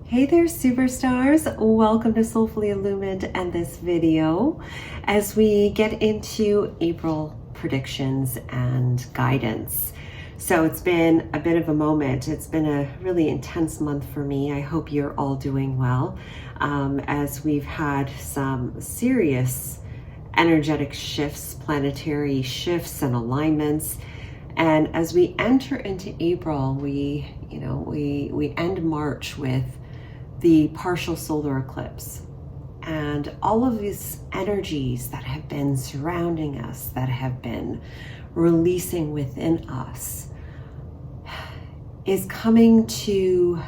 Hey there, superstars. Welcome to Soulfully Illumined and this video as we get into April predictions and guidance. So it's been a bit of a moment. It's been a really intense month for me. I hope you're all doing well as we've had some serious energetic shifts, planetary shifts and alignments. And as we enter into April, we end March with the partial solar eclipse, and all of these energies that have been surrounding us, that have been releasing within us, is coming to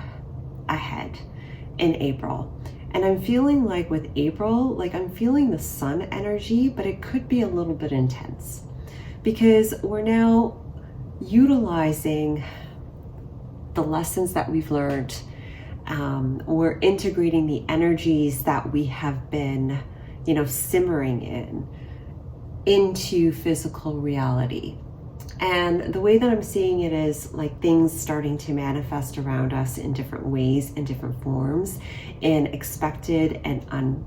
a head in April. And I'm feeling like with April, like I'm feeling the sun energy, but it could be a little bit intense because we're now utilizing the lessons that we've learned. We're integrating the energies that we have been, simmering into physical reality. And the way that I'm seeing it is like things starting to manifest around us in different ways, in different forms, in expected and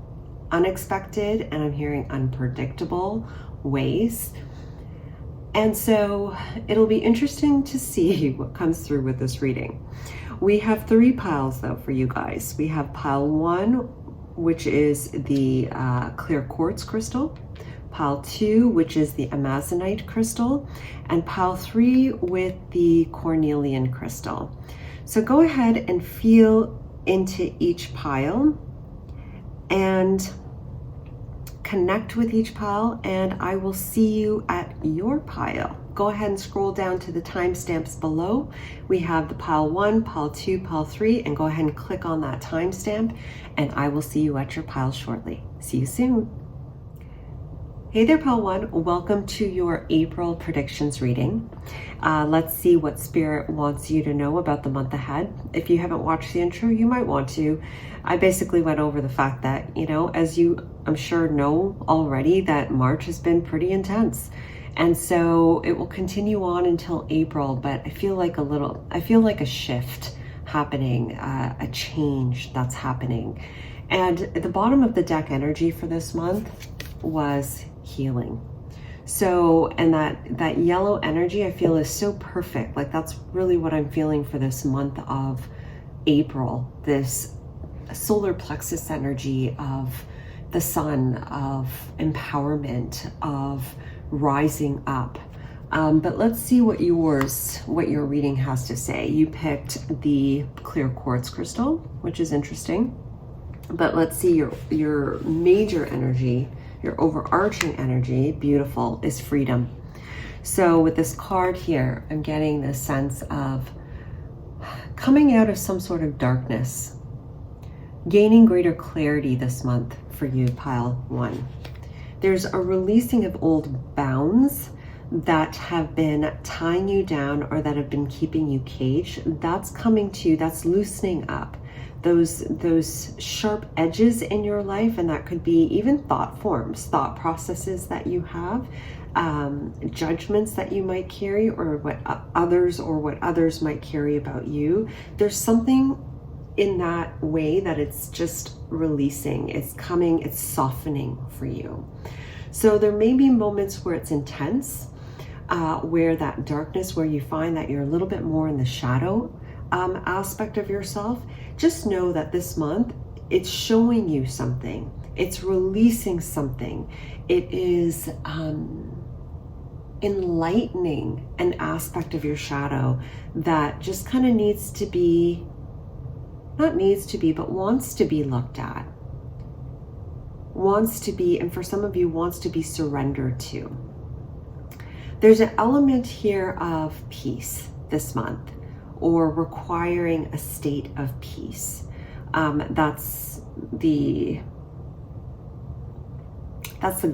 unexpected, and I'm hearing unpredictable ways. And so it'll be interesting to see what comes through with this reading. We have three piles though for you guys. We have pile 1, which is the clear quartz crystal, pile 2, which is the amazonite crystal, and pile 3 with the cornelian crystal. So go ahead and feel into each pile and connect with each pile, and I will see you at your pile. Go ahead and scroll down to the timestamps below. We have the pile 1, pile 2, pile 3, and go ahead and click on that timestamp, and I will see you at your pile shortly. See you soon. Hey there, pile 1. Welcome to your April predictions reading. Let's see what Spirit wants you to know about the month ahead. If you haven't watched the intro, you might want to. I basically went over the fact that, as you, I'm sure, know already, that March has been pretty intense. And so it will continue on until April, but I feel like a shift happening, a change that's happening. And at the bottom of the deck energy for this month was healing. So, and that yellow energy I feel is so perfect. Like that's really what I'm feeling for this month of April, this solar plexus energy of the sun, of empowerment, of rising up. But let's see what your reading has to say. You picked the clear quartz crystal, which is interesting. But let's see your major energy, your overarching energy, beautiful, is freedom. So with this card here, I'm getting this sense of coming out of some sort of darkness, gaining greater clarity this month for you, pile 1. There's a releasing of old bounds that have been tying you down or that have been keeping you caged. That's loosening up those sharp edges in your life, and that could be even thought forms, thought processes that you have, judgments that you might carry, or what others might carry about you. There's something in that way that it's just releasing, it's coming, it's softening for you. So there may be moments where it's intense, where that darkness, where you find that you're a little bit more in the shadow aspect of yourself. Just know that this month it's showing you something, it's releasing something, it is enlightening an aspect of your shadow that just kind of needs to be, not needs to be, but wants to be looked at, wants to be, and for some of you, wants to be surrendered to. There's an element here of peace this month, or requiring a state of peace. That's the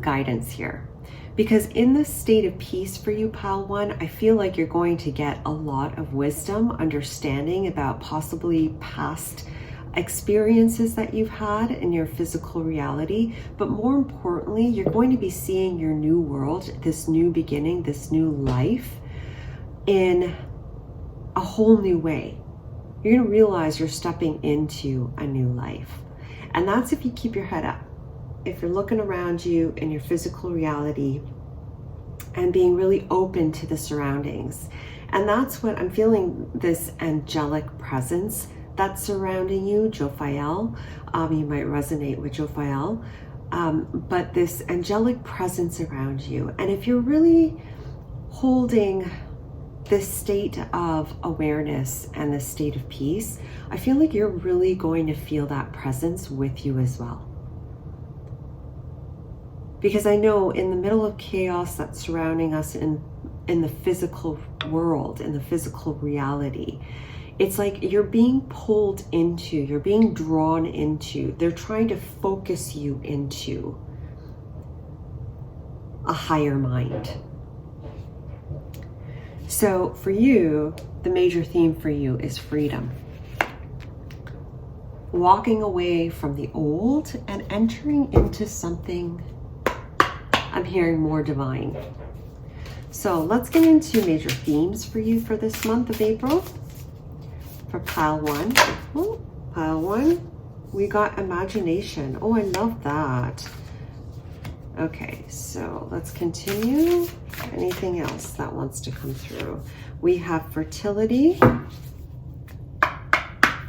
guidance here. Because in this state of peace for you, pile 1, I feel like you're going to get a lot of wisdom, understanding about possibly past experiences that you've had in your physical reality, but more importantly, you're going to be seeing your new world, this new beginning, this new life in a whole new way. you're going to realize you're stepping into a new life. And that's if you keep your head up. If you're looking around you in your physical reality and being really open to the surroundings. And that's what I'm feeling, this angelic presence that's surrounding you, Jophiel. You might resonate with Jophiel. But this angelic presence around you. And if you're really holding this state of awareness and this state of peace, I feel like you're really going to feel that presence with you as well. Because I know in the middle of chaos that's surrounding us in the physical world, in the physical reality, it's like you're being pulled into, you're being drawn into, they're trying to focus you into a higher mind. So for you, the major theme for you is freedom. Walking away from the old and entering into something, I'm hearing, more divine. So let's get into major themes for you for this month of April. For pile one, pile one, we got imagination. Oh, I love that. Okay, so let's continue. Anything else that wants to come through? We have fertility.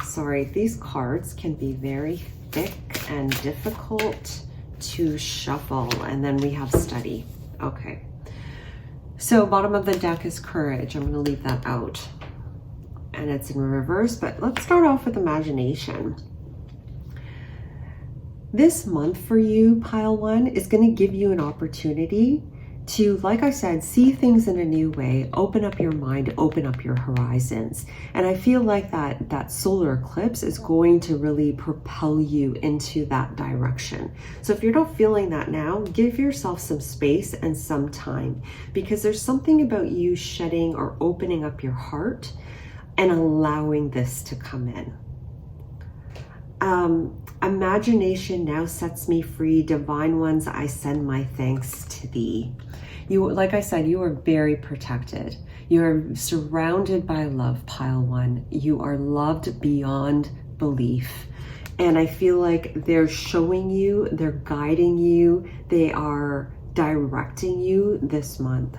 Sorry, these cards can be very thick and difficult to shuffle. And then we have study. Okay. So bottom of the deck is courage. I'm going to leave that out. And it's in reverse, but let's start off with imagination. This month for you, pile one, is going to give you an opportunity to, like I said, see things in a new way, open up your mind, open up your horizons. And I feel like that solar eclipse is going to really propel you into that direction. So if you're not feeling that now, give yourself some space and some time, because there's something about you shedding or opening up your heart and allowing this to come in. Imagination now sets me free. Divine ones, I send my thanks to thee. You, like I said, you are very protected. You are surrounded by love, pile one. You are loved beyond belief. And I feel like they're showing you, they're guiding you, they are directing you this month.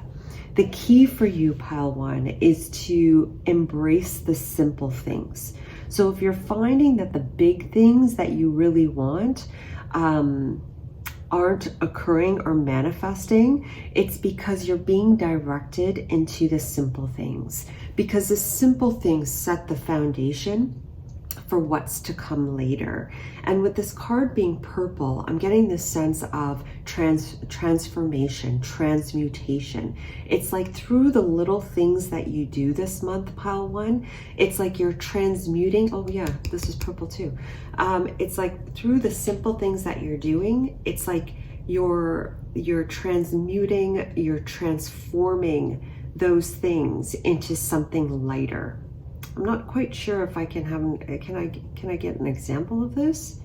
The key for you, pile one, is to embrace the simple things. So if you're finding that the big things that you really want aren't occurring or manifesting, it's because you're being directed into the simple things. Because the simple things set the foundation for what's to come later. And with this card being purple, I'm getting this sense of transformation, transmutation. It's like through the little things that you do this month, pile one, it's like you're transmuting. Oh yeah, this is purple too. It's like through the simple things that you're doing, it's like you're transmuting, you're transforming those things into something lighter. I'm not quite sure if I can have, can I get an example of this?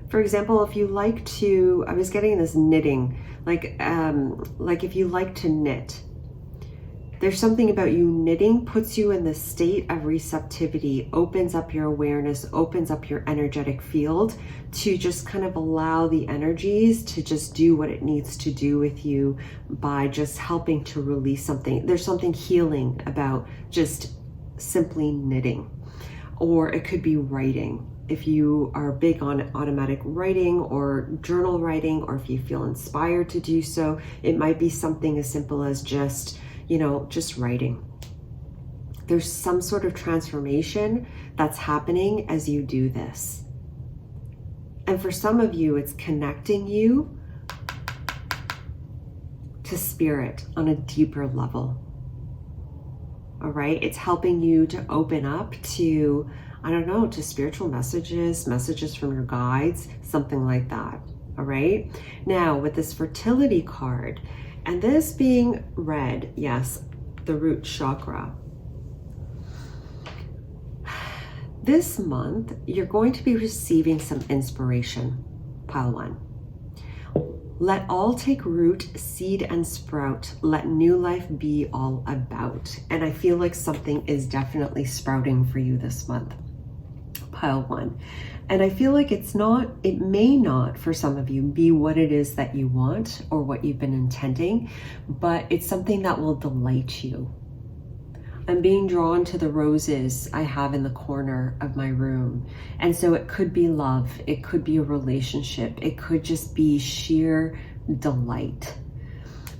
For example, if you like to, I was getting this knitting, like if you like to knit, there's something about you knitting puts you in the state of receptivity, opens up your awareness, opens up your energetic field to just kind of allow the energies to just do what it needs to do with you by just helping to release something. There's something healing about just simply knitting. Or it could be writing. If you are big on automatic writing or journal writing, or if you feel inspired to do so, it might be something as simple as just writing. There's some sort of transformation that's happening as you do this. And for some of you, it's connecting you to spirit on a deeper level. All right? It's helping you to open up to, I don't know, to spiritual messages from your guides, something like that. All right? Now, with this fertility card, and this being red, yes, the root chakra. This month, you're going to be receiving some inspiration, pile one. Let all take root, seed and sprout. Let new life be all about. And I feel like something is definitely sprouting for you this month. Pile 1. And I feel like it may not for some of you be what it is that you want or what you've been intending, but it's something that will delight you. I'm being drawn to the roses I have in the corner of my room. And so it could be love, it could be a relationship, it could just be sheer delight.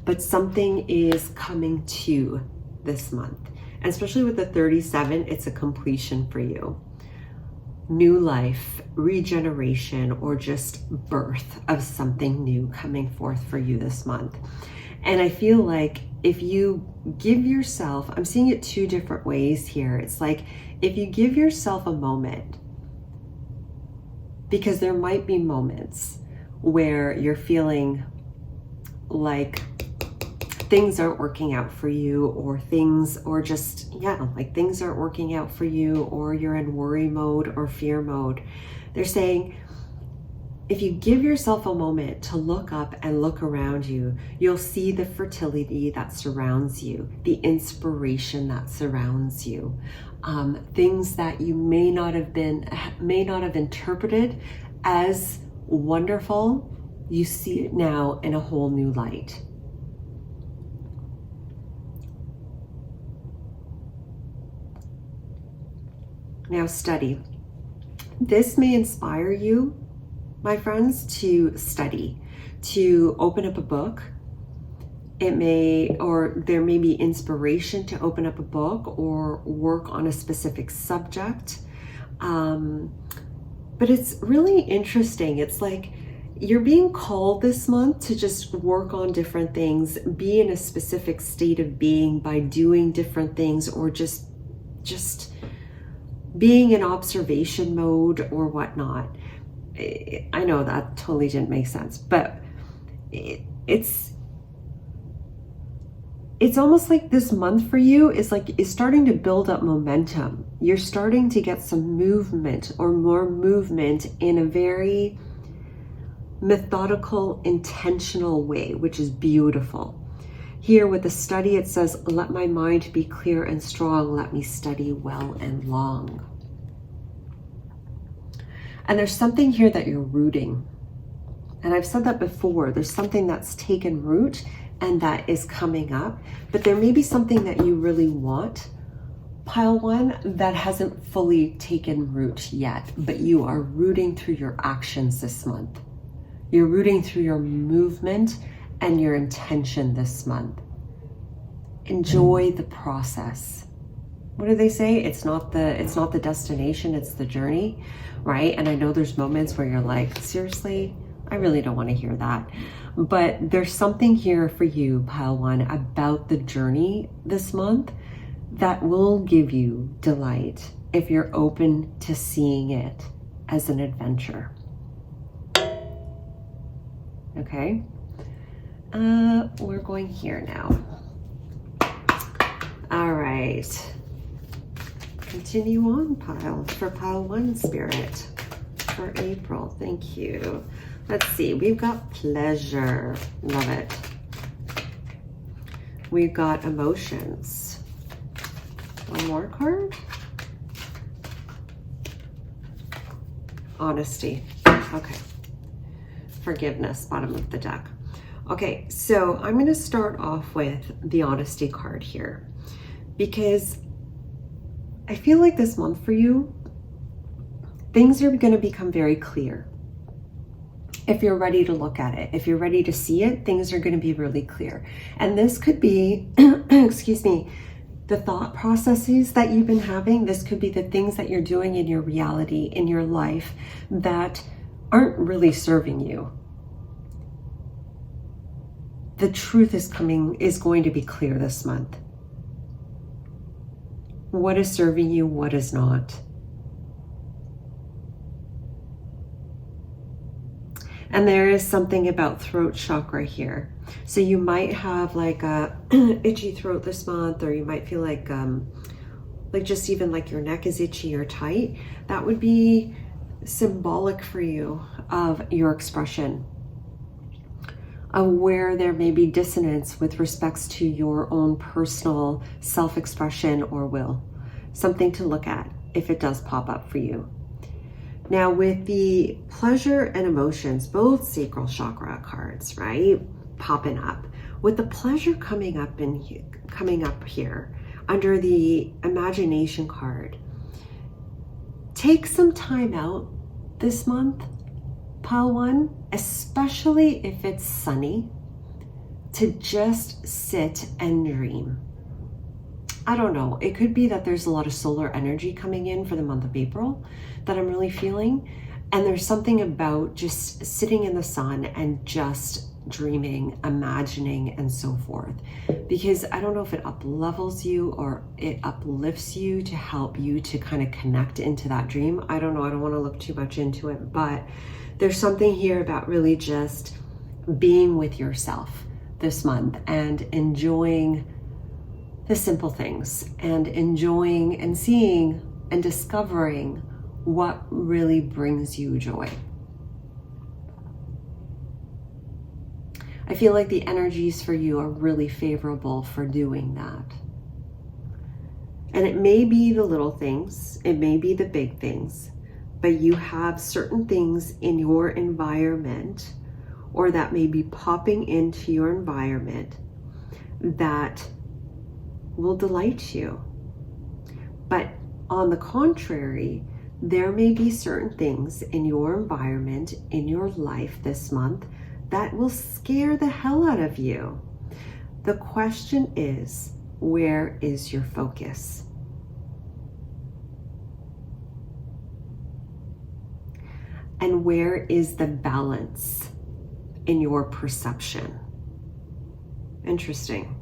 But something is coming to this month. And especially with the 37, it's a completion for you. New life, regeneration, or just birth of something new coming forth for you this month. And I feel like if you give yourself, I'm seeing it 2 different ways here. It's like if you give yourself a moment, because there might be moments where you're feeling like things aren't working out for you, or things aren't working out for you, or you're in worry mode or fear mode. They're saying, if you give yourself a moment to look up and look around you, you'll see the fertility that surrounds you, the inspiration that surrounds you, things that you may not have interpreted as wonderful. You see it now in a whole new light. Now study. This may inspire you, my friends, to study, to open up a book. There may be inspiration to open up a book or work on a specific subject. But it's really interesting. It's like you're being called this month to just work on different things, be in a specific state of being by doing different things, or just being in observation mode or whatnot. I know that totally didn't make sense, but it's almost like this month for you is starting to build up momentum. You're starting to get some movement or more movement in a very methodical, intentional way, which is beautiful. Here with the study, it says, let my mind be clear and strong. Let me study well and long. And there's something here that you're rooting. And I've said that before. There's something that's taken root and that is coming up. But there may be something that you really want, pile 1, that hasn't fully taken root yet. But you are rooting through your actions this month. You're rooting through your movement and your intention this month. Enjoy the process. What do they say? It's not the destination, it's the journey, right? And I know there's moments where you're like, seriously, I really don't want to hear that. But there's something here for you, pile 1, about the journey this month that will give you delight if you're open to seeing it as an adventure. Okay? We're going here now. All right. Continue on, pile 1 spirit for April. Thank you. Let's see. We've got pleasure. Love it. We've got emotions. One more card. Honesty. Okay. Forgiveness, bottom of the deck. Okay, so I'm going to start off with the honesty card here, because I feel like this month for you, things are going to become very clear. If you're ready to look at it, if you're ready to see it, things are going to be really clear. And this could be, excuse me, the thought processes that you've been having. This could be the things that you're doing in your reality, in your life, that aren't really serving you. The truth is going to be clear this month. What is serving you, what is not. And there is something about throat chakra here. So you might have like a itchy throat this month, or you might feel like just even like your neck is itchy or tight. That would be symbolic for you of your expression. of where there may be dissonance with respects to your own personal self-expression or will. Something to look at if it does pop up for you. Now with the pleasure and emotions, both sacral chakra cards, right, popping up. With the pleasure coming up here under the imagination card, take some time out this month, pile 1, especially if it's sunny, to just sit and dream. I don't know, it could be that there's a lot of solar energy coming in for the month of April that I'm really feeling, and there's something about just sitting in the sun and just dreaming, imagining, and so forth, because I don't know if it up-levels you or it uplifts you to help you to kind of connect into that dream. I don't know, I don't want to look too much into it, but there's something here about really just being with yourself this month and enjoying the simple things and enjoying and seeing and discovering what really brings you joy. I feel like the energies for you are really favorable for doing that. And it may be the little things, it may be the big things, but you have certain things in your environment or that may be popping into your environment that will delight you. But on the contrary, there may be certain things in your environment, in your life this month, that will scare the hell out of you. The question is, where is your focus? And where is the balance in your perception? Interesting.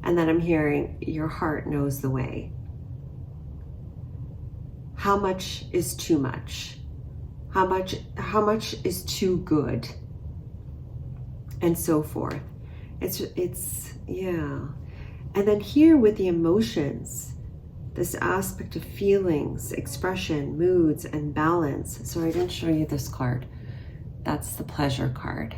And then I'm hearing your heart knows the way. How much is too much? How much is too good? And so forth. It's yeah. And then here with the emotions, this aspect of feelings, expression, moods, and balance. So I didn't show you this card. That's the pleasure card.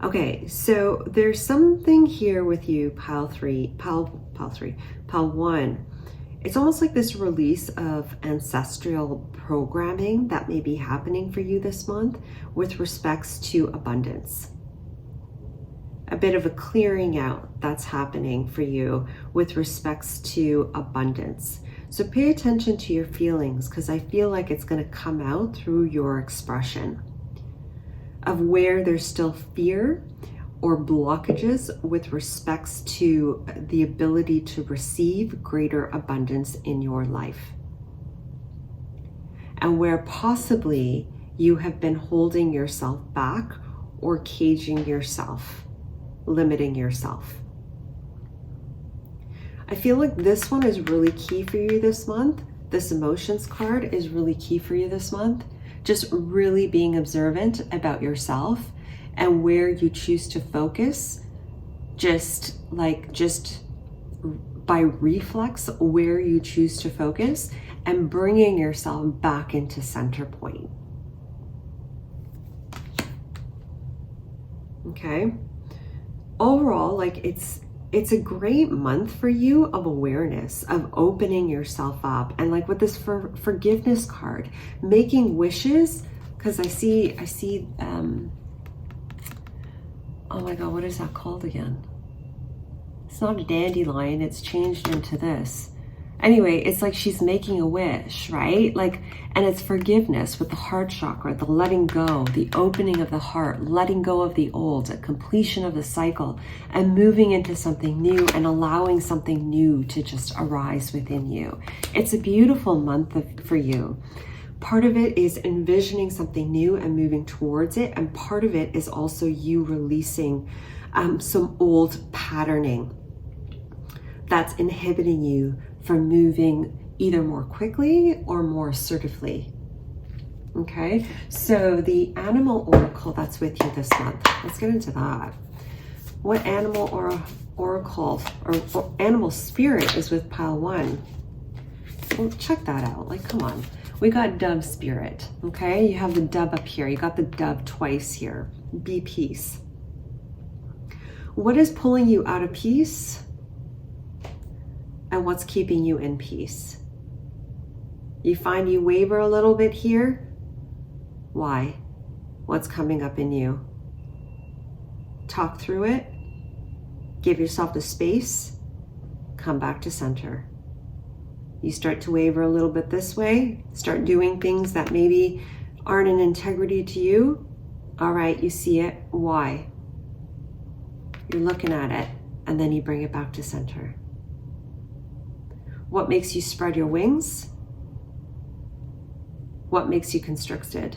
Okay, so there's something here with you, pile 1. It's almost like this release of ancestral programming that may be happening for you this month with respects to abundance. A bit of a clearing out that's happening for you with respects to abundance. So pay attention to your feelings, because I feel like it's going to come out through your expression of where there's still fear or blockages with respects to the ability to receive greater abundance in your life. And where possibly you have been holding yourself back or caging yourself, limiting yourself. I feel like this one is really key for you this month. This emotions card is really key for you this month. Just really being observant about yourself and where you choose to focus, just by reflex, where you choose to focus and bringing yourself back into center point. Okay. Overall, like it's a great month for you of awareness, of opening yourself up, and like with this forgiveness card, making wishes, because I see oh my god, what is that called again? It's not a dandelion, it's changed into this. Anyway, it's like she's making a wish, right? Like, and it's forgiveness with the heart chakra, the letting go, the opening of the heart, letting go of the old, a completion of the cycle, and moving into something new and allowing something new to just arise within you. It's a beautiful month for you. Part of it is envisioning something new and moving towards it, and part of it is also you releasing some old patterning that's inhibiting you from moving either more quickly or more assertively. Okay, so the animal oracle that's with you this month, let's get into that. What animal oracle or animal spirit is with pile 1. Well, check that out. Like, come on. We got dove spirit, okay? You have the dove up here. You got the dove twice here. Be peace. What is pulling you out of peace? And what's keeping you in peace? You find you waver a little bit here. Why? What's coming up in you? Talk through it. Give yourself the space. Come back to center. You start to waver a little bit this way. Start doing things that maybe aren't in integrity to you. All right, you see it. Why? You're looking at it, and then you bring it back to center. What makes you spread your wings? What makes you constricted?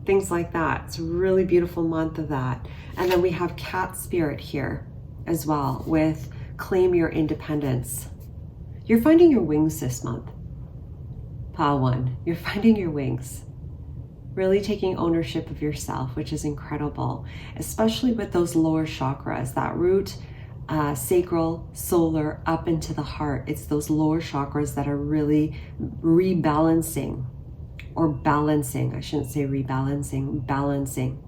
Things like that. It's a really beautiful month of that. And then we have cat spirit here as well with claim your independence. You're finding your wings this month. Pile 1, you're finding your wings. Really taking ownership of yourself, which is incredible, especially with those lower chakras, that root, sacral, solar, up into the heart. It's those lower chakras that are really rebalancing, or balancing, I shouldn't say rebalancing, balancing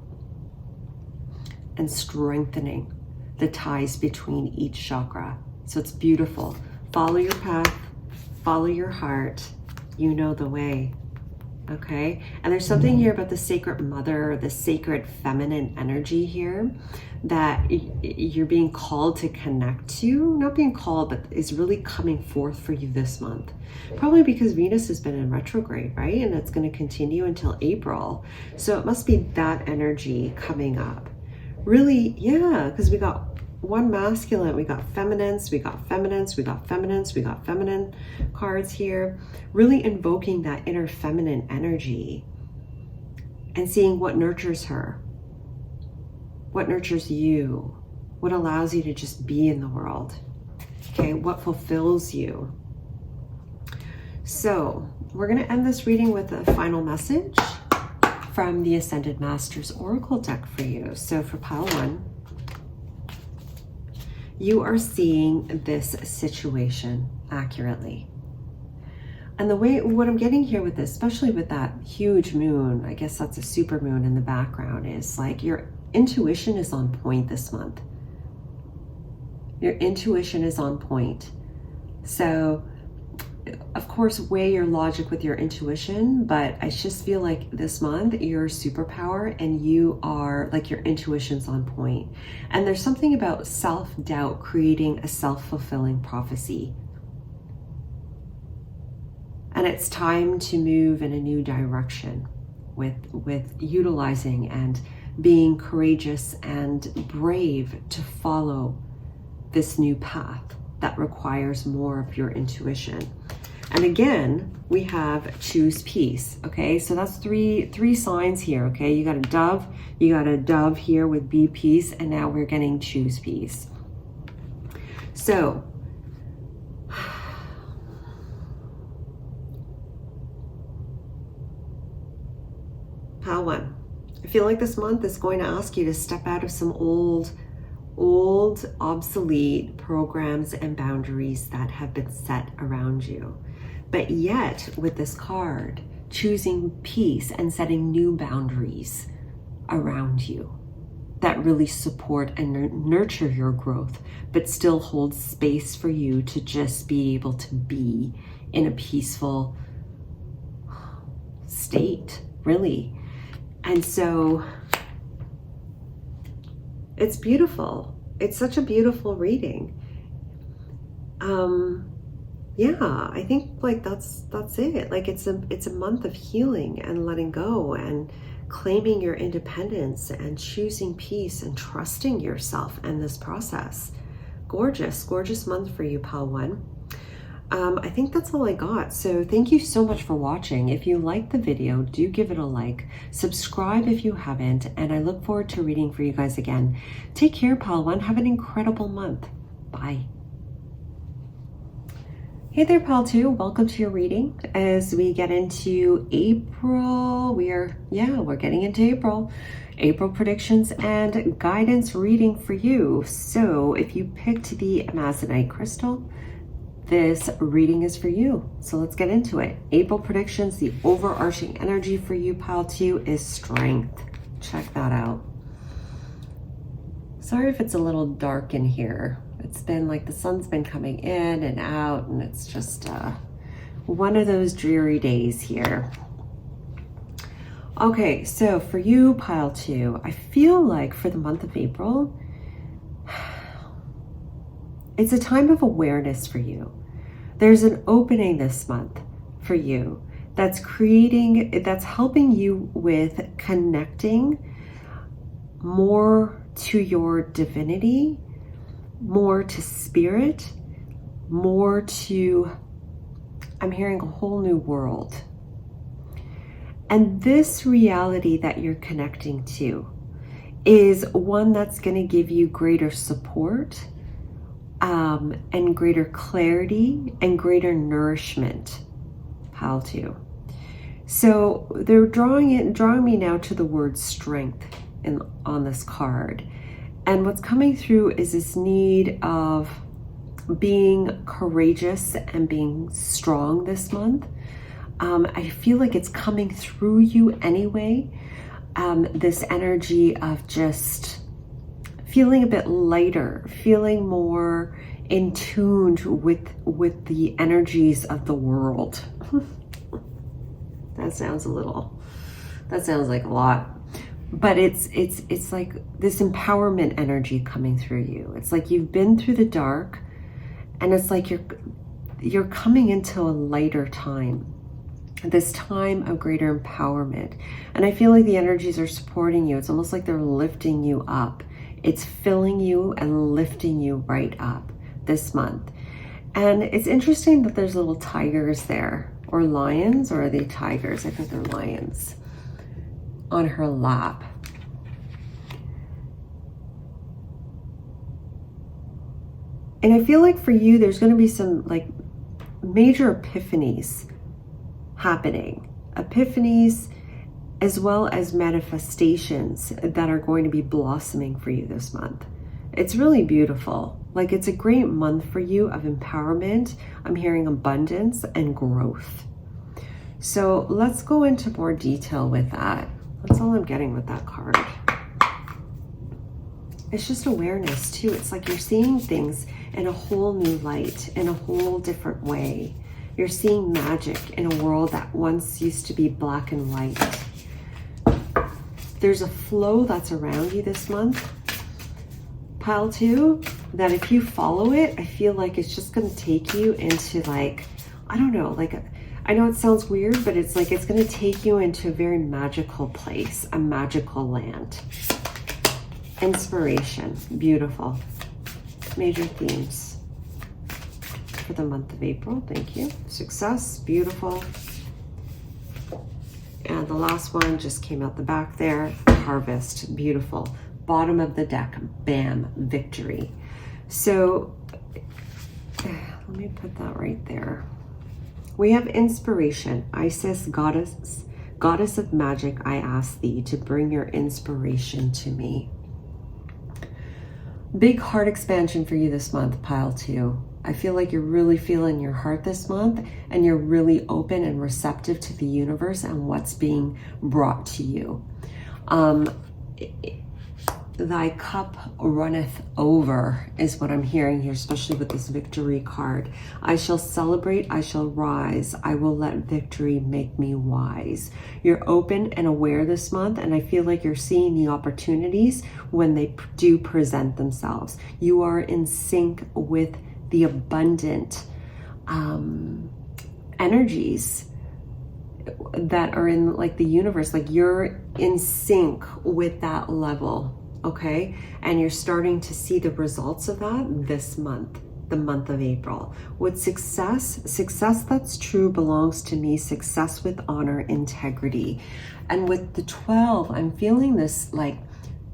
and strengthening the ties between each chakra. So it's beautiful. Follow your path, follow your heart, you know the way. Okay, and there's something here about the sacred mother, the sacred feminine energy here that you're being called to connect to. Not being called, but is really coming forth for you this month. Probably because Venus has been in retrograde, right? And it's going to continue until April. So it must be that energy coming up. Really, yeah, because we got one masculine, we got feminines, we got feminines, we got feminines, we got feminine cards here, really invoking that inner feminine energy and seeing what nurtures her, what nurtures you, what allows you to just be in the world, okay, what fulfills you. So we're going to end this reading with a final message from the Ascended Masters Oracle deck for you. So for pile 1, you are seeing this situation accurately. And the way, what I'm getting here with this, especially with that huge moon, I guess that's a super moon in the background, is like your intuition is on point this month. Your intuition is on point. So, of course, weigh your logic with your intuition, but I just feel like this month you're a superpower and you are like your intuition's on point. And there's something about self-doubt creating a self-fulfilling prophecy. And it's time to move in a new direction with utilizing and being courageous and brave to follow this new path that requires more of your intuition. And again, we have choose peace. Okay, so that's three signs here. Okay, you got a dove here with be peace, and now we're getting choose peace. So pile 1, I feel like this month is going to ask you to step out of some old obsolete programs and boundaries that have been set around you. But yet with this card, choosing peace and setting new boundaries around you that really support and nurture your growth, but still hold space for you to just be able to be in a peaceful state, really. And so it's beautiful. It's such a beautiful reading. Yeah, I think like that's it. Like it's a month of healing and letting go and claiming your independence and choosing peace and trusting yourself in this process. Gorgeous month for you, pile 1. I think that's all I got. So thank you so much for watching. If you liked the video, do give it a like. Subscribe if you haven't, and I look forward to reading for you guys again. Take care, pile 1. Have an incredible month. Bye. Hey there, pile 2. Welcome to your reading. As we get into April, we're getting into April. April predictions and guidance reading for you. So if you picked the Amazonite crystal, this reading is for you. So let's get into it. April predictions, the overarching energy for you, pile 2, is strength. Check that out. Sorry if it's a little dark in here. It's been like the sun's been coming in and out, and it's just one of those dreary days here. Okay, so for you, pile 2, I feel like for the month of April, it's a time of awareness for you. There's an opening this month for you that's helping you with connecting more to your divinity, more to spirit, more to, I'm hearing a whole new world. And this reality that you're connecting to is one that's going to give you greater support and greater clarity and greater nourishment, pile 2. So they're drawing me now to the word strength on this card. And what's coming through is this need of being courageous and being strong this month. I feel like it's coming through you anyway. This energy of just feeling a bit lighter, feeling more in tune with the energies of the world. That sounds like a lot. But it's like this empowerment energy coming through you. It's like you've been through the dark, and it's like you're coming into a lighter time, this time of greater empowerment. And I feel like the energies are supporting you. It's almost like they're lifting you up. It's filling you and lifting you right up this month. And it's interesting that there's little tigers there, or lions, or are they tigers? I think they're lions, on her lap. And I feel like for you, there's going to be some like major epiphanies happening. Epiphanies as well as manifestations that are going to be blossoming for you this month. It's really beautiful. Like, it's a great month for you of empowerment. I'm hearing abundance and growth. So let's go into more detail with that. That's all I'm getting with that card. It's just awareness too. It's like you're seeing things in a whole new light, in a whole different way. You're seeing magic in a world that once used to be black and white. There's a flow that's around you this month, pile 2, that if you follow it, I feel like it's just going to take you into, like, I don't know, like I know it sounds weird, but it's like it's going to take you into a very magical place, a magical land. Inspiration, beautiful. Major themes for the month of April, thank you. Success, beautiful. And the last one just came out the back there, harvest, beautiful. Bottom of the deck, bam, victory. So let me put that right there. We have inspiration. Isis, goddess of magic, I ask thee to bring your inspiration to me. Big heart expansion for you this month, pile 2. I feel like you're really feeling your heart this month, and you're really open and receptive to the universe and what's being brought to you. Thy cup runneth over is what I'm hearing here, especially with this victory card. I shall celebrate, I shall rise. I will let victory make me wise. You're open and aware this month, and I feel like you're seeing the opportunities when they do present themselves. You are in sync with the abundant energies that are in, like, the universe. Like, you're in sync with that level. Okay, and you're starting to see the results of that this month, the month of April. With success that's true belongs to me, success with honor, integrity. And with the 12, I'm feeling this like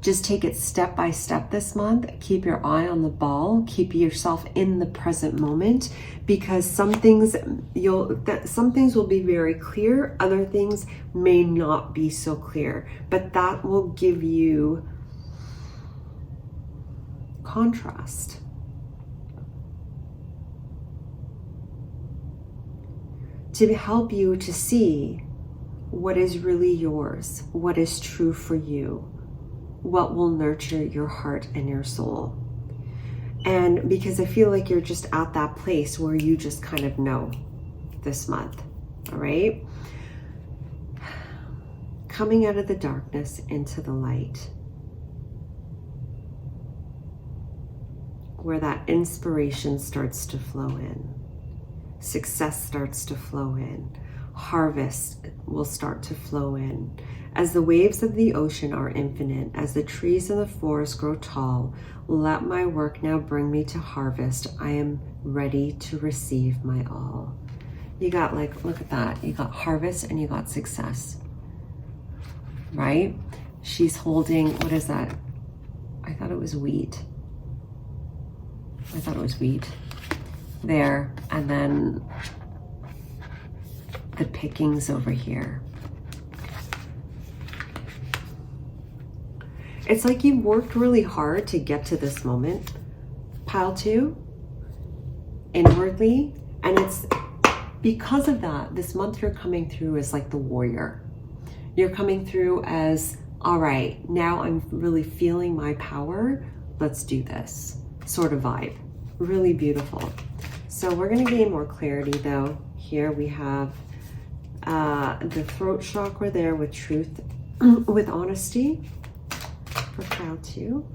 Just take it step by step this month. Keep your eye on the ball. Keep yourself in the present moment, because some things will be very clear. Other things may not be so clear, but that will give you contrast. To help you to see what is really yours, what is true for you, what will nurture your heart and your soul. And because I feel like you're just at that place where you just kind of know this month, all right? Coming out of the darkness into the light, where that inspiration starts to flow in, success starts to flow in, harvest will start to flow in. As the waves of the ocean are infinite, as the trees in the forest grow tall, let my work now bring me to harvest. I am ready to receive my all. You got, like, look at that. You got harvest and you got success, right? She's holding, what is that? I thought it was wheat. There, and then the pickings over here. It's like you've worked really hard to get to this moment, pile 2, inwardly, and it's because of that, this month you're coming through as like the warrior. You're coming through as, all right, now I'm really feeling my power, let's do this, sort of vibe. Really beautiful. So we're going to gain more clarity though. Here we have the throat chakra there with truth, with honesty for pile 2.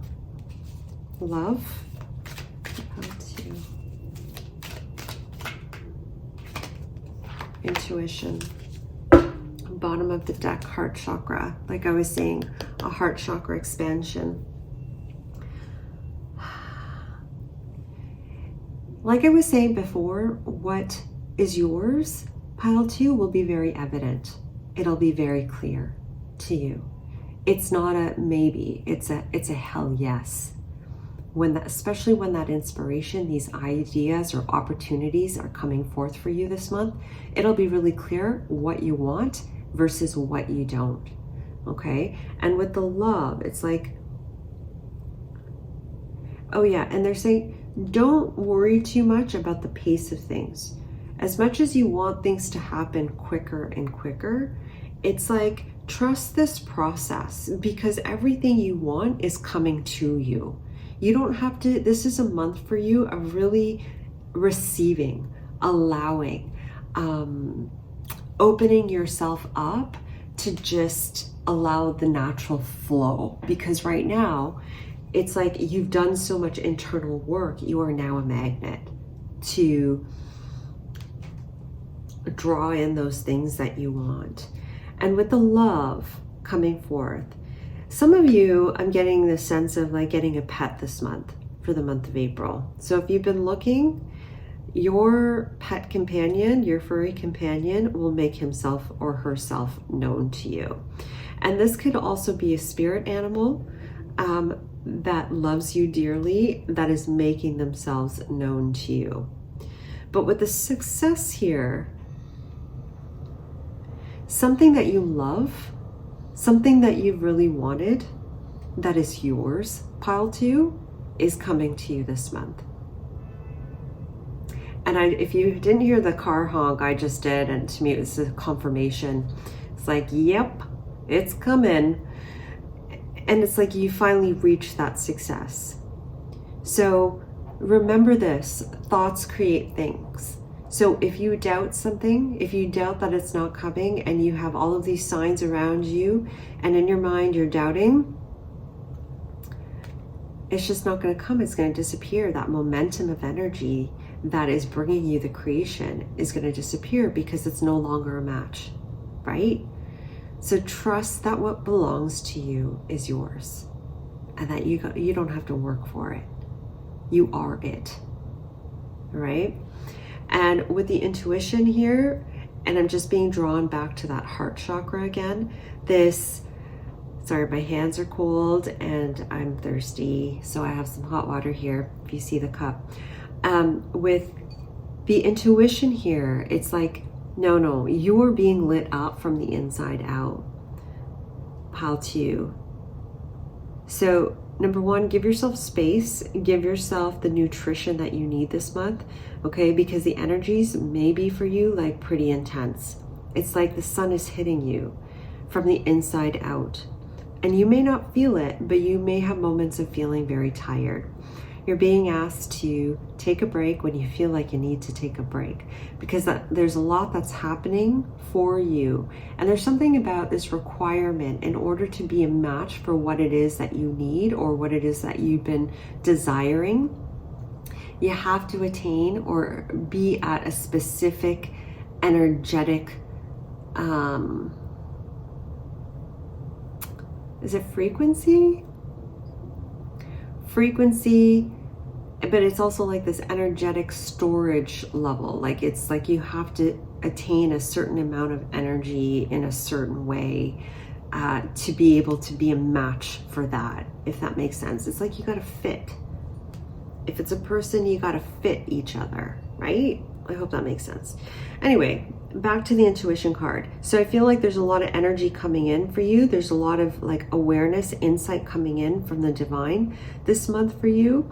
Love for pile 2. Intuition. Bottom of the deck, heart chakra. Like I was saying, a heart chakra expansion. Like I was saying before, what is yours, pile 2, will be very evident. It'll be very clear to you. It's not a maybe, it's a hell yes. Especially when that inspiration, these ideas or opportunities are coming forth for you this month, it'll be really clear what you want versus what you don't, okay? And with the love, it's like, oh yeah, and they're saying, don't worry too much about the pace of things. As much as you want things to happen quicker and quicker, it's like, trust this process, because everything you want is coming to you. You don't have to, this is a month for you of really receiving, allowing, opening yourself up to just allow the natural flow. Because right now, it's like you've done so much internal work, you are now a magnet to draw in those things that you want. And with the love coming forth, some of you, I'm getting the sense of like getting a pet this month for the month of April. So if you've been looking, your pet companion, your furry companion, will make himself or herself known to you. And this could also be a spirit animal that loves you dearly, that is making themselves known to you. But with the success here, something that you love, something that you've really wanted, that is yours, pile 2, is coming to you this month. And if you didn't hear the car honk I just did, and to me it was a confirmation. It's like, yep, it's coming. And it's like you finally reached that success. So remember this, thoughts create things. So if you doubt something, if you doubt that it's not coming, and you have all of these signs around you, and in your mind you're doubting, it's just not going to come. It's going to disappear. That momentum of energy that is bringing you the creation is going to disappear because it's no longer a match, right? So trust that what belongs to you is yours, and that you don't have to work for it. You are it, right? And with the intuition here, and I'm just being drawn back to that heart chakra again, this Sorry, my hands are cold and I'm thirsty, so I have some hot water here, if you see the cup. With the intuition here, it's like, no, you are being lit up from the inside out. Pile 2. So number 1, give yourself space, give yourself the nutrition that you need this month, okay? Because the energies may be for you like pretty intense. It's like the sun is hitting you from the inside out. And you may not feel it, but you may have moments of feeling very tired. You're being asked to take a break when you feel like you need to take a break, because there's a lot that's happening for you. And there's something about this requirement in order to be a match for what it is that you need or what it is that you've been desiring. You have to attain or be at a specific energetic, is it frequency? Frequency, but it's also like this energetic storage level. Like it's like you have to attain a certain amount of energy in a certain way to be able to be a match for that, if that makes sense. It's like you got to fit. If it's a person, you got to fit each other, right? I hope that makes sense. Anyway, back to the intuition card. So I feel like there's a lot of energy coming in for you. There's a lot of like awareness, insight coming in from the divine this month for you.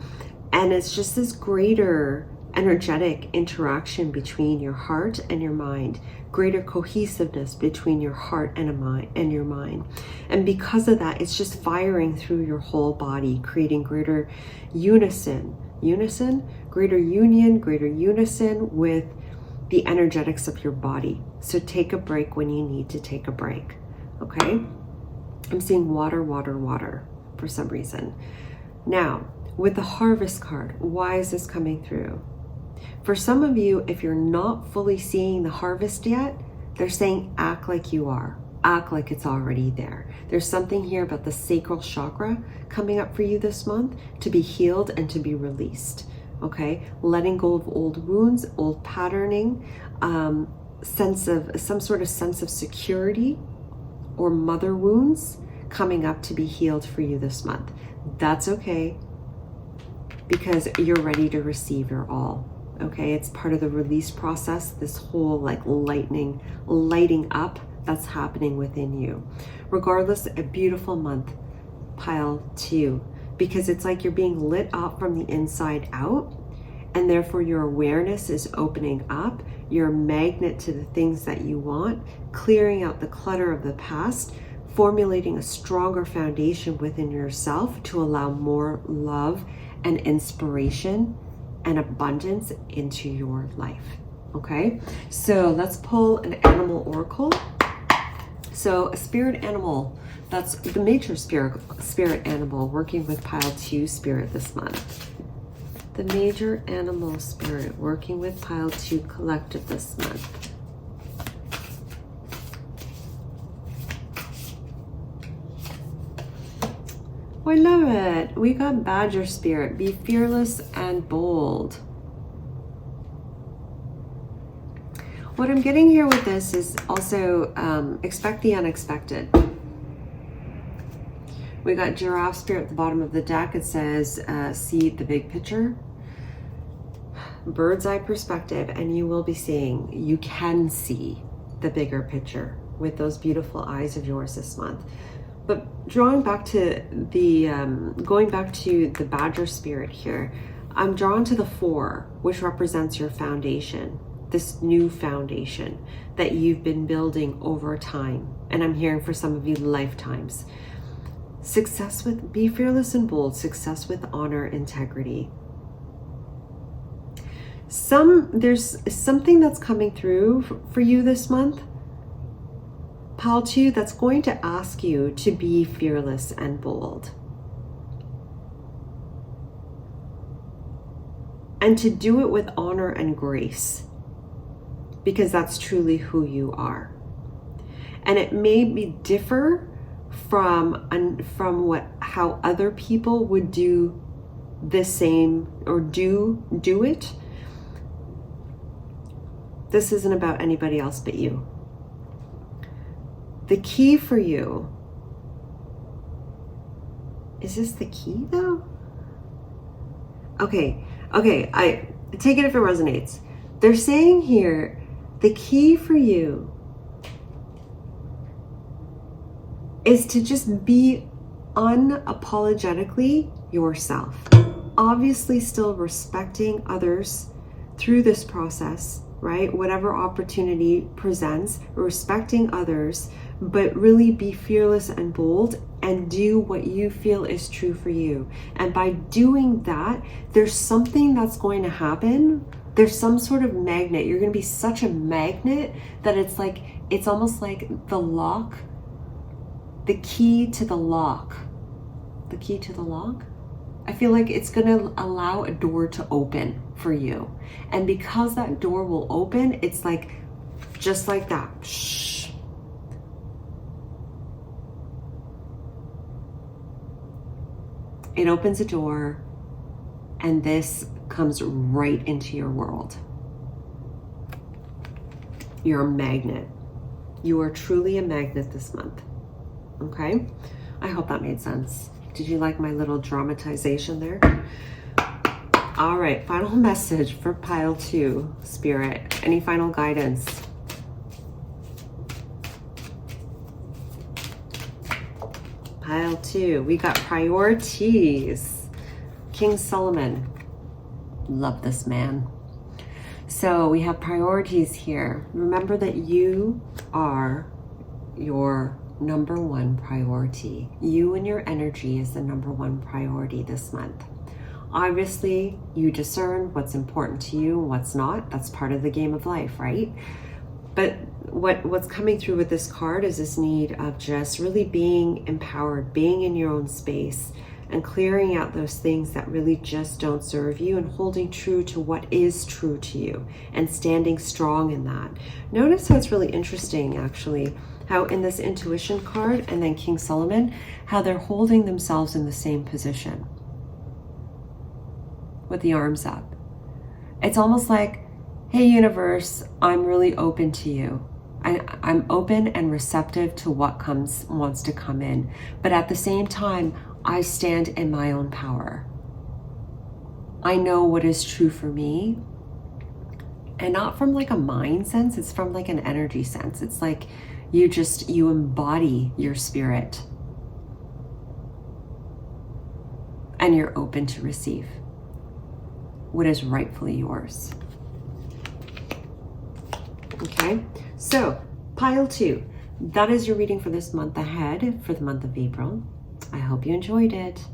And it's just this greater energetic interaction between your heart and your mind, greater cohesiveness between your heart and your mind. And because of that, it's just firing through your whole body, creating greater greater union, greater unison with the energetics of your body. So take a break when you need to take a break, okay? I'm seeing water for some reason. Now, with the harvest card, why is this coming through? For some of you, if you're not fully seeing the harvest yet, they're saying act like you are. Act like it's already there. There's something here about the sacral chakra coming up for you this month to be healed and to be released. Okay, letting go of old wounds, old patterning, some sort of sense of security or mother wounds coming up to be healed for you this month. That's okay, because you're ready to receive your all. Okay, it's part of the release process, this whole like lighting up that's happening within you. Regardless, a beautiful month, pile 2, because it's like you're being lit up from the inside out, and therefore your awareness is opening up. You're a magnet to the things that you want, clearing out the clutter of the past, formulating a stronger foundation within yourself to allow more love and inspiration and abundance into your life. Okay, so let's pull an animal oracle. So a spirit animal, that's the major spirit animal working with pile 2 spirit this month. The major animal spirit working with pile 2 collective this month. Oh, I love it. We got badger spirit. Be fearless and bold. What I'm getting here with this is also expect the unexpected. We got giraffe spirit at the bottom of the deck. It says see the big picture. Bird's eye perspective, and you can see the bigger picture with those beautiful eyes of yours this month. But going back to the badger spirit here, I'm drawn to the 4, which represents your foundation, this new foundation that you've been building over time. And I'm hearing for some of you lifetimes. Be fearless and bold, success with honor, integrity. There's something that's coming through for you this month, pile 2, that's going to ask you to be fearless and bold. And to do it with honor and grace, because that's truly who you are. And it may be differ from how other people would do the same or do it. This isn't about anybody else but you. The key for you Is this the key though? Okay, I take it if it resonates. They're saying here, the key for you is to just be unapologetically yourself. Obviously still respecting others through this process, right? Whatever opportunity presents, respecting others, but really be fearless and bold and do what you feel is true for you. And by doing that, there's something that's going to happen. There's some sort of magnet. You're going to be such a magnet that it's like, it's almost like the lock, the key to the lock. The key to the lock? I feel like it's going to allow a door to open for you. And because that door will open, it's like, just like that. Shh. It opens a door and this comes right into your world. You're a magnet. You are truly a magnet this month. Okay? I hope that made sense. Did you like my little dramatization there? All right, final message for pile 2, Spirit. Any final guidance? Pile 2, we got priorities. King Solomon. Love this man. So we have priorities here. Remember that you are your number 1 priority. You and your energy is the number 1 priority this month. Obviously, you discern what's important to you and what's not. That's part of the game of life, right? But what's coming through with this card is this need of just really being empowered, being in your own space, and clearing out those things that really just don't serve you and holding true to what is true to you and standing strong in that. Notice how it's really interesting, actually, how in this intuition card and then King Solomon, how they're holding themselves in the same position with the arms up. It's almost like, hey universe, I'm really open to you. I'm open and receptive to what wants to come in. But at the same time, I stand in my own power. I know what is true for me. And not from like a mind sense, it's from like an energy sense. It's like you embody your spirit. And you're open to receive what is rightfully yours. Okay, so pile 2, that is your reading for this month ahead, for the month of April. I hope you enjoyed it.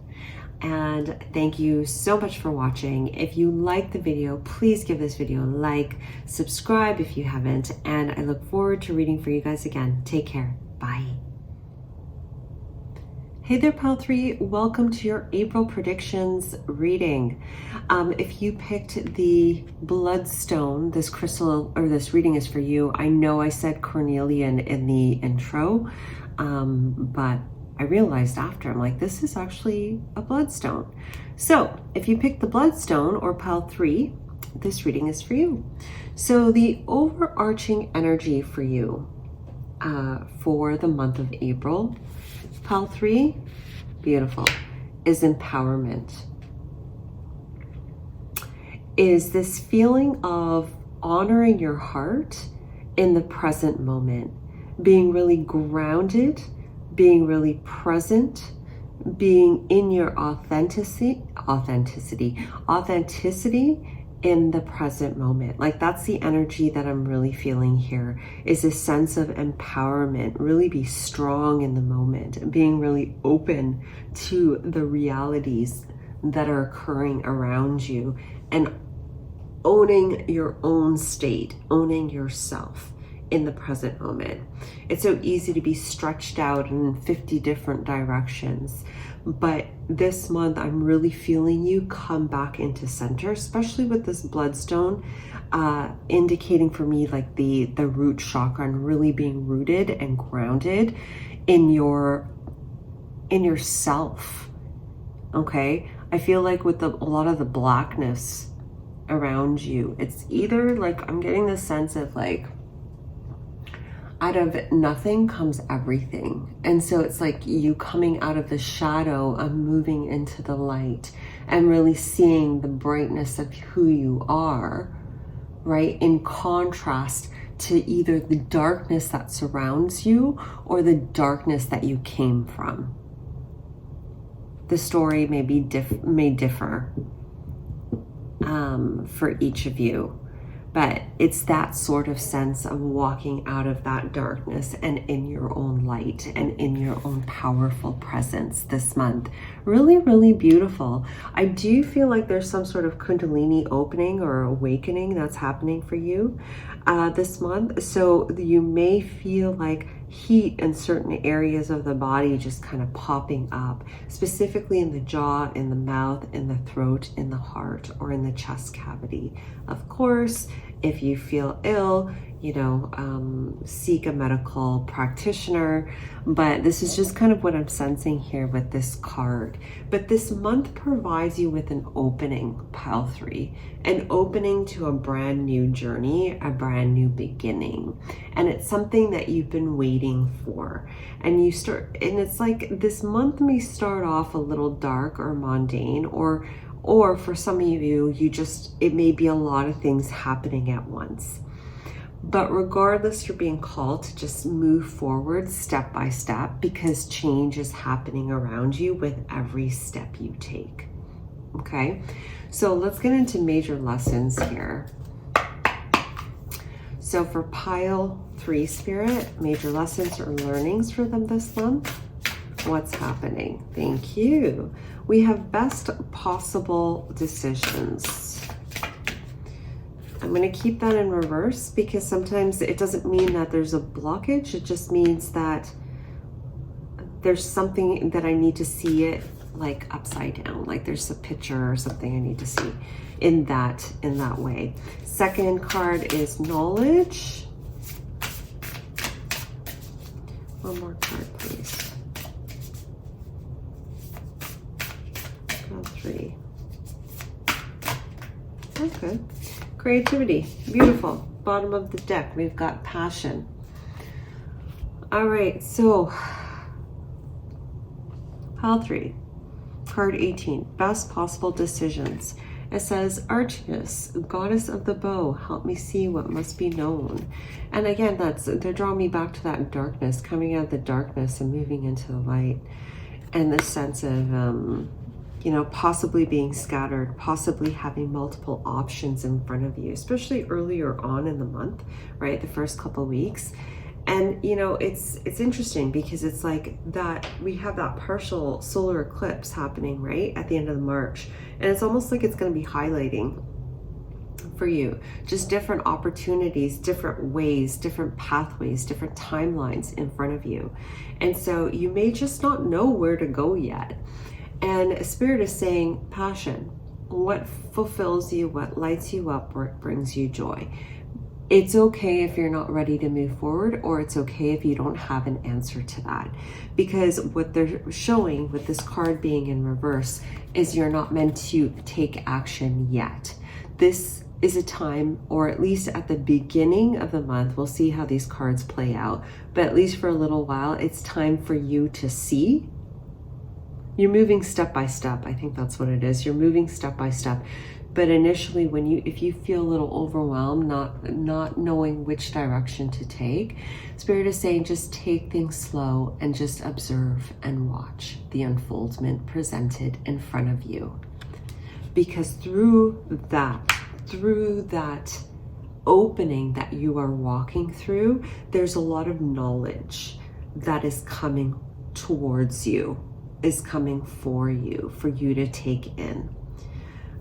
And thank you so much for watching. If you liked the video, please give this video a like, subscribe if you haven't, and I look forward to reading for you guys again. Take care. Bye. Hey there, pile 3. Welcome to your April predictions reading. If you picked the bloodstone, this crystal or this reading is for you. I know I said cornelian in the intro, but I realized after, I'm like, this is actually a bloodstone. So if you picked the bloodstone or pile 3, this reading is for you. So the overarching energy for you for the month of April, pile 3, beautiful, is empowerment. Is this feeling of honoring your heart in the present moment, being really grounded, being really present, being in your authenticity in the present moment. Like that's the energy that I'm really feeling here, is a sense of empowerment, really be strong in the moment and being really open to the realities that are occurring around you and owning your own state, owning yourself in the present moment. It's so easy to be stretched out in 50 different directions, but this month I'm really feeling you come back into center, especially with this bloodstone, indicating for me like the root chakra and really being rooted and grounded in yourself. Okay, I feel like with a lot of the blackness around you, it's either like I'm getting this sense of like out of nothing comes everything. And so it's like you coming out of the shadow and moving into the light and really seeing the brightness of who you are, right? In contrast to either the darkness that surrounds you or the darkness that you came from. The story may differ for each of you, but it's that sort of sense of walking out of that darkness and in your own light and in your own powerful presence this month. Really, really beautiful. I do feel like there's some sort of Kundalini opening or awakening that's happening for you this month. So you may feel like heat in certain areas of the body just kind of popping up, specifically in the jaw, in the mouth, in the throat, in the heart, or in the chest cavity. Of course, if you feel ill, seek a medical practitioner, but this is just kind of what I'm sensing here with this card. But this month provides you with an opening, pile 3, an opening to a brand new journey, a brand new beginning. And it's something that you've been waiting for. And it's like this month may start off a little dark or mundane, or for some of you, it may be a lot of things happening at once. But regardless, you're being called to just move forward step by step, because change is happening around you with every step you take. Okay, so let's get into major lessons here. So for pile 3 spirit, major lessons or learnings for them this month. What's happening? Thank you. We have best possible decisions. I'm going to keep that in reverse because sometimes it doesn't mean that there's a blockage. It just means that there's something that I need to see it like upside down, like there's a picture or something I need to see in that way. Second card is knowledge. One more card, please. Card 3. Okay. Creativity, beautiful. Bottom of the deck, we've got passion. All right, so pile 3, card 18, best possible decisions. It says, Artemis, goddess of the bow, help me see what must be known. And again, they're drawing me back to that darkness, coming out of the darkness and moving into the light. And the sense of, possibly being scattered, possibly having multiple options in front of you, especially earlier on in the month, right? The first couple weeks. And, it's interesting because it's like that we have that partial solar eclipse happening, right? At the end of March. And it's almost like it's going to be highlighting for you, just different opportunities, different ways, different pathways, different timelines in front of you. And so you may just not know where to go yet. And Spirit is saying, passion, what fulfills you, what lights you up, what brings you joy. It's okay if you're not ready to move forward, or it's okay if you don't have an answer to that. Because what they're showing with this card being in reverse is you're not meant to take action yet. This is a time, or at least at the beginning of the month, we'll see how these cards play out, but at least for a little while, it's time for you to see. You're moving step by step. I think that's what it is. You're moving step by step. But initially, if you feel a little overwhelmed, not knowing which direction to take, Spirit is saying just take things slow and just observe and watch the unfoldment presented in front of you. Because through that opening that you are walking through, there's a lot of knowledge that is coming towards you, is coming for you to take in.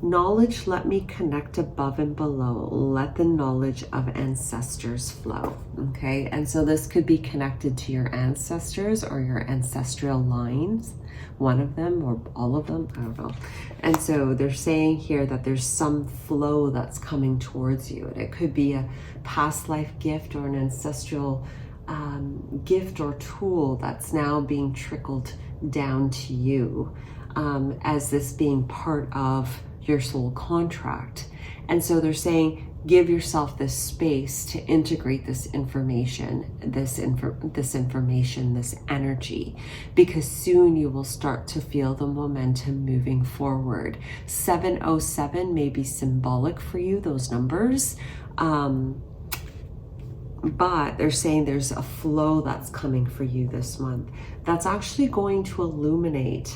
Knowledge, let me connect above and below. Let the knowledge of ancestors flow. Okay, and so this could be connected to your ancestors or your ancestral lines, one of them or all of them, I don't know. And so they're saying here that there's some flow that's coming towards you. And it could be a past life gift or an ancestral gift or tool that's now being trickled down to you as this being part of your soul contract. And so they're saying give yourself this space to integrate this information, this energy, because soon you will start to feel the momentum moving forward. 707 may be symbolic for you, those numbers, but they're saying there's a flow that's coming for you this month that's actually going to illuminate.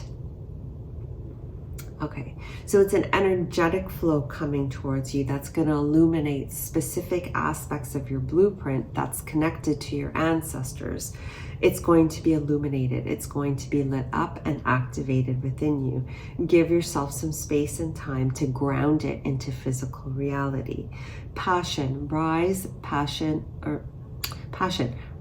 Okay, so it's an energetic flow coming towards you that's going to illuminate specific aspects of your blueprint that's connected to your ancestors. It's going to be illuminated. It's going to be lit up and activated within you. Give yourself some space and time to ground it into physical reality. Passion, rise, passion,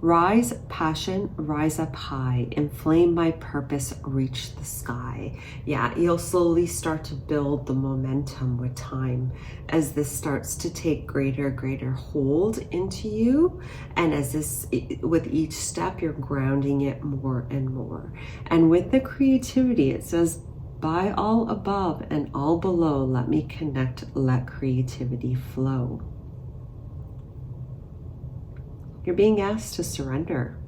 rise, passion, rise up high, inflame my purpose, reach the sky. Yeah, you'll slowly start to build the momentum with time as this starts to take greater hold into you. And as this, with each step, you're grounding it more and more. And with the creativity, it says, by all above and all below, let me connect, let creativity flow. You're being asked to surrender,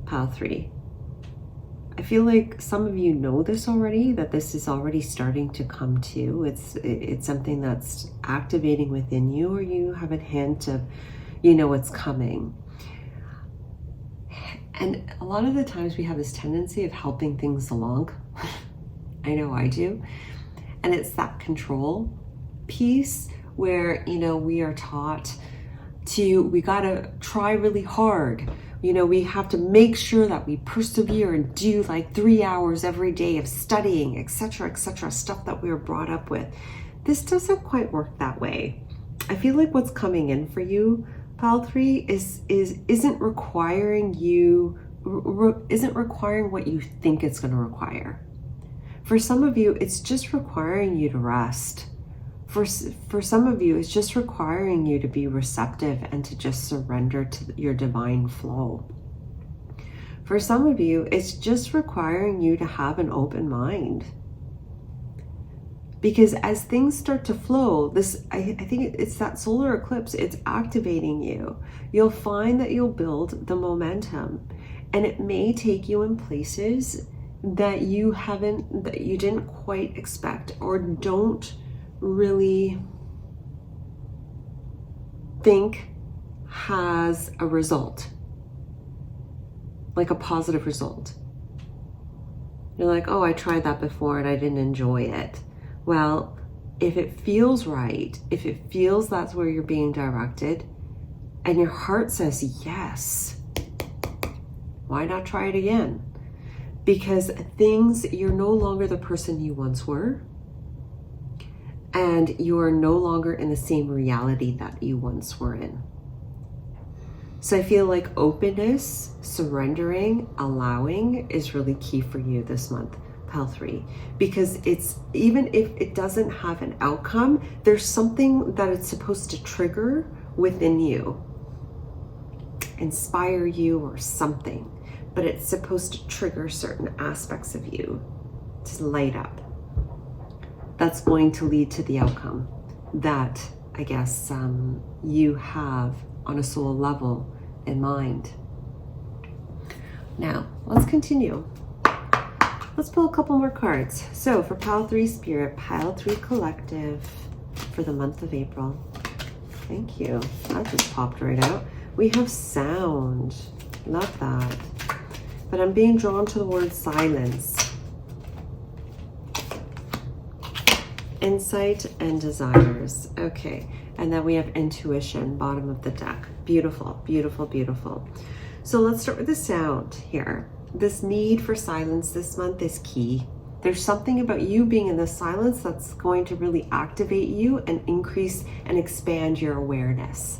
Pile 3. I feel like some of you know this already, that this is already starting to come to. It's something that's activating within you, or you have a hint of, you know, it's coming. And a lot of the times we have this tendency of helping things along. I know I do. And it's that control piece where, you know, we are taught we gotta try really hard. You know, we have to make sure that we persevere and do like 3 hours every day of studying, etc., stuff that we were brought up with. This doesn't quite work that way. I feel like what's coming in for you, Pile 3, isn't requiring what you think it's going to require. For some of you, it's just requiring you to rest. For some of you, it's just requiring you to be receptive and to just surrender to your divine flow. For some of you, it's just requiring you to have an open mind. Because as things start to flow, I think it's that solar eclipse, it's activating you. You'll find that you'll build the momentum, and it may take you in places that you didn't quite expect, or don't really think has a result, like a positive result. You're like, oh, I tried that before and I didn't enjoy it. Well, if it feels right, if it feels that's where you're being directed, and your heart says yes, why not try it again? Because you're no longer the person you once were. And you are no longer in the same reality that you once were in. So I feel like openness, surrendering, allowing is really key for you this month, Pile 3. Because even if it doesn't have an outcome, there's something that it's supposed to trigger within you. Inspire you or something. But it's supposed to trigger certain aspects of you to light up. That's going to lead to the outcome that, I guess, you have on a soul level in mind. Now, let's continue. Let's pull a couple more cards. So for Pile 3 Spirit, Pile 3 Collective for the month of April. Thank you. That just popped right out. We have sound. Love that. But I'm being drawn to the word silence. Insight and desires. Okay, and then we have intuition, bottom of the deck. Beautiful, beautiful, beautiful. So let's start with the sound here. This need for silence this month is key. There's something about you being in the silence that's going to really activate you and increase and expand your awareness.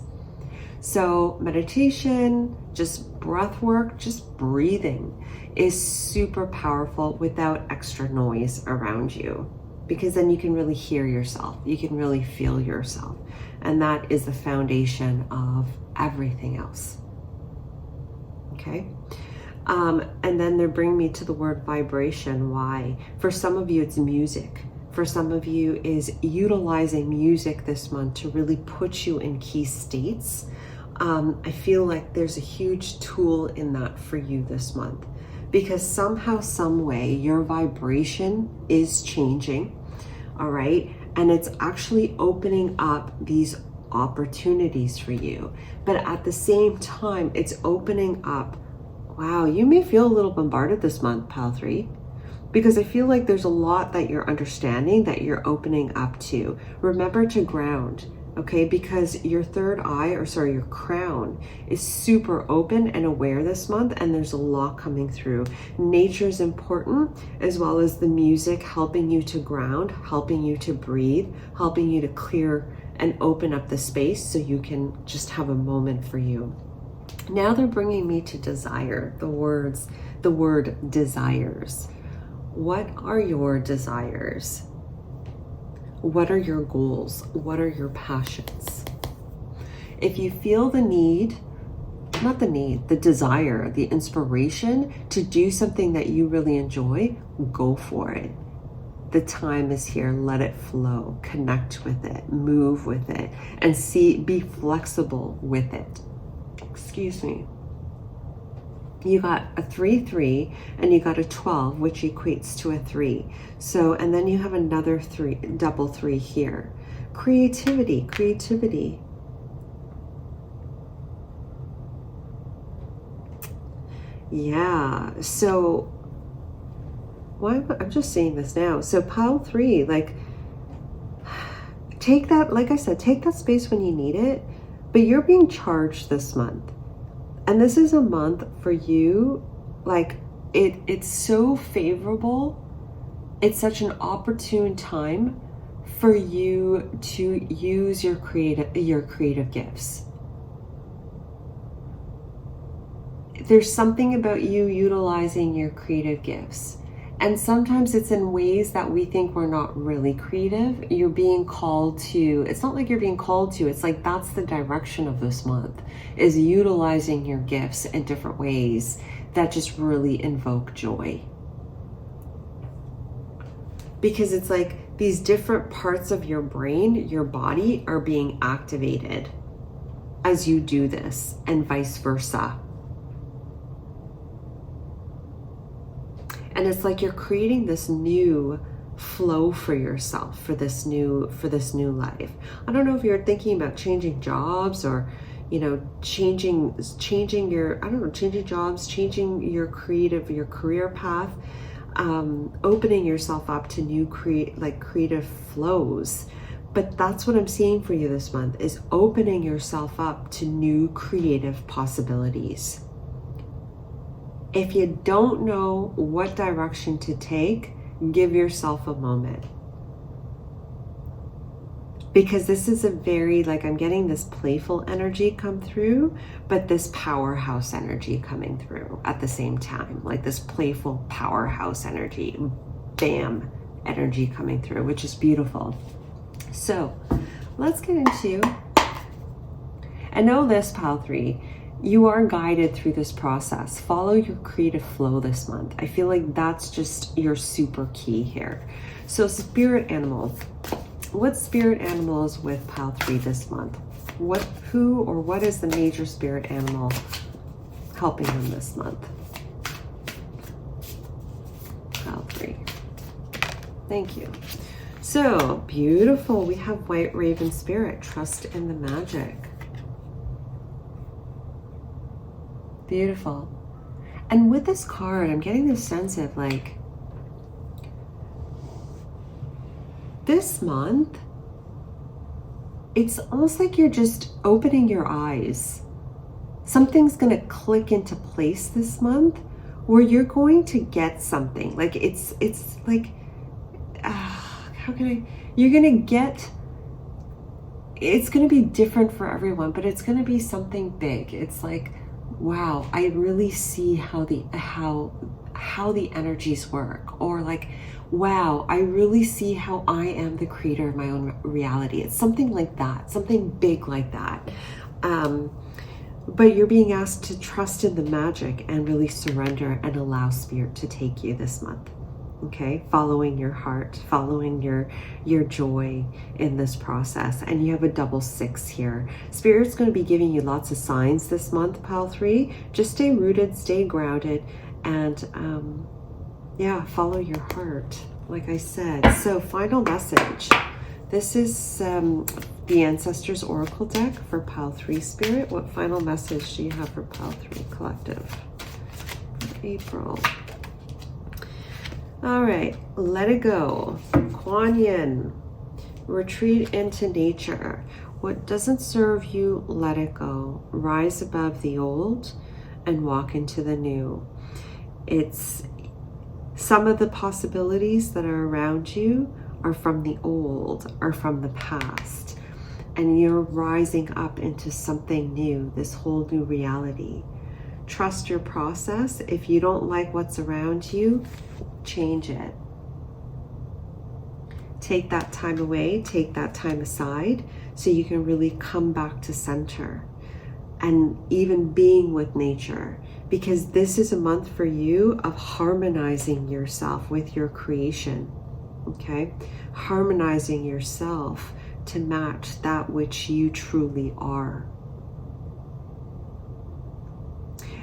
So meditation, just breath work, just breathing is super powerful without extra noise around you. Because then you can really hear yourself. You can really feel yourself. And that is the foundation of everything else. Okay? And then they bring me to the word vibration. Why? For some of you, it's music. for some of you is utilizing music this month to really put you in key states. I feel like there's a huge tool in that for you this month, because somehow, some way, your vibration is changing, all right? And it's actually opening up these opportunities for you. But at the same time, it's opening up, wow, you may feel a little bombarded this month, Pile 3, because I feel like there's a lot that you're understanding, that you're opening up to. Remember to ground, okay? Because your third eye, or sorry, your crown is super open and aware this month, and there's a lot coming through. Nature is important, as well as the music helping you to ground, helping you to breathe, helping you to clear and open up the space so you can just have a moment for you. Now they're bringing me to desire, the word desires. What are your desires? What are your goals? What are your passions? If you feel the need, not the need, the desire, the inspiration to do something that you really enjoy, go for it. The time is here. Let it flow. Connect with it. Move with it. And be flexible with it. Excuse me. You got a 3-3 and you got a 12, which equates to a 3. So, and then you have another 3, double 3 here. Creativity. Yeah. So, I'm just saying this now. So Pile 3, like, take that, like I said, take that space when you need it, but you're being charged this month. And this is a month for you, like, it's so favorable. It's such an opportune time for you to use your creative gifts. There's something about you utilizing your creative gifts. And sometimes it's in ways that we think we're not really creative. You're being called to, it's not like you're being called to, it's like that's the direction of this month, is utilizing your gifts in different ways that just really invoke joy. Because it's like these different parts of your brain, your body, are being activated as you do this, and vice versa. And it's like you're creating this new flow for yourself, for this new life. I don't know if you're thinking about changing jobs, or, you know, changing your, I don't know, changing jobs, changing your career path, opening yourself up to new creative flows. But that's what I'm seeing for you this month, is opening yourself up to new creative possibilities. If you don't know what direction to take, give yourself a moment. Because this is a very, like, I'm getting this playful energy come through, but this powerhouse energy coming through at the same time. Like this playful powerhouse energy, bam, energy coming through, which is beautiful. So let's get into, and know this, Pile 3, you are guided through this process. Follow your creative flow this month. I feel like that's just your super key here. So spirit animals. What spirit animal is with Pile 3 this month? Who or what is the major spirit animal helping them this month? Pile 3. Thank you. So beautiful. We have White Raven Spirit. Trust in the magic. Beautiful. And with this card, I'm getting this sense of like, this month, it's almost like you're just opening your eyes. Something's going to click into place this month where you're going to get something. Like it's like, you're going to get, it's going to be different for everyone, but it's going to be something big. It's like, wow, I really see how the energies work. Or like, wow, I really see how I am the creator of my own reality. It's something like that, something big like that. But you're being asked to trust in the magic and really surrender and allow spirit to take you this month. Okay, following your heart, following your joy in this process. And you have a double 6 here. Spirit's going to be giving you lots of signs this month, pile 3. Just stay rooted, stay grounded, and yeah, follow your heart, like I said. So final message. This is the Ancestors Oracle deck for pile 3 Spirit. What final message do you have for pile 3 Collective? April. All right, let it go. Kuan Yin, retreat into nature. What doesn't serve you, let it go. Rise above the old and walk into the new. It's some of the possibilities that are around you are from the old, are from the past, and you're rising up into something new, this whole new reality. Trust your process. If you don't like what's around you, change it. Take that time away, take that time aside so you can really come back to center and even being with nature, because this is a month for you of harmonizing yourself with your creation. Okay? Harmonizing yourself to match that which you truly are.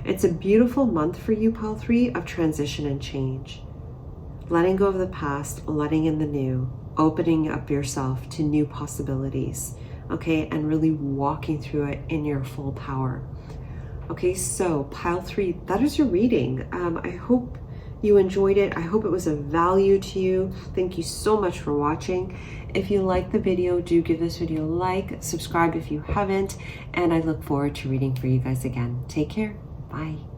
It's a beautiful month for you, pile 3, of transition and change. Letting go of the past, letting in the new, opening up yourself to new possibilities, okay, and really walking through it in your full power. Okay, so pile 3, that is your reading. I hope you enjoyed it. I hope it was of value to you. Thank you so much for watching. If you like the video, do give this video a like, subscribe if you haven't, and I look forward to reading for you guys again. Take care. Bye.